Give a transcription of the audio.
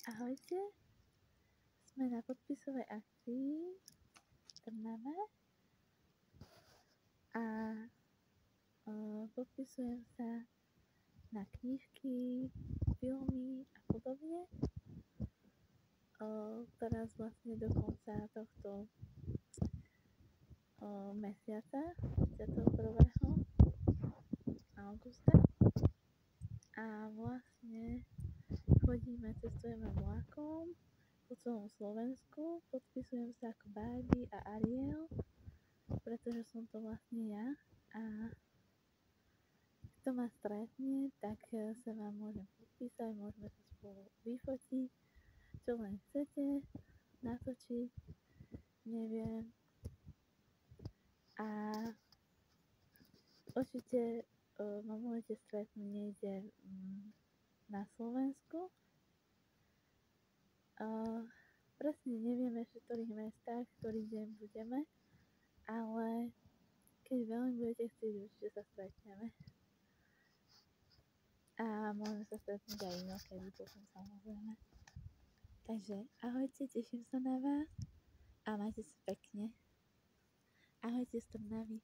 Ahojte, sme na podpisovej akcii v Trnave a podpisujem sa na knižky, filmy a podobne. Teraz vlastne do konca tohto mesiaca, 31. augusta. A vlastne cestujeme vlakom po celom Slovensku, podpisujem sa ako Barbie a Ariel, pretože som to vlastne ja a kto ma stretne, tak sa vám môžem podpísať, môžeme sa spolu vyfotiť, čo len chcete, natočiť, neviem. A určite ma môžete stretnúť niekde na Slovensku. Presne nevieme ešte v ktorých mestách, ktorý deň budeme, ale keď veľmi budete chcieť, určite sa stretneme. A môžeme sa stretnúť aj inokedy potom samozrejme. Takže ahojte, teším sa na vás a majte sa pekne. Ahojte z Trnavy.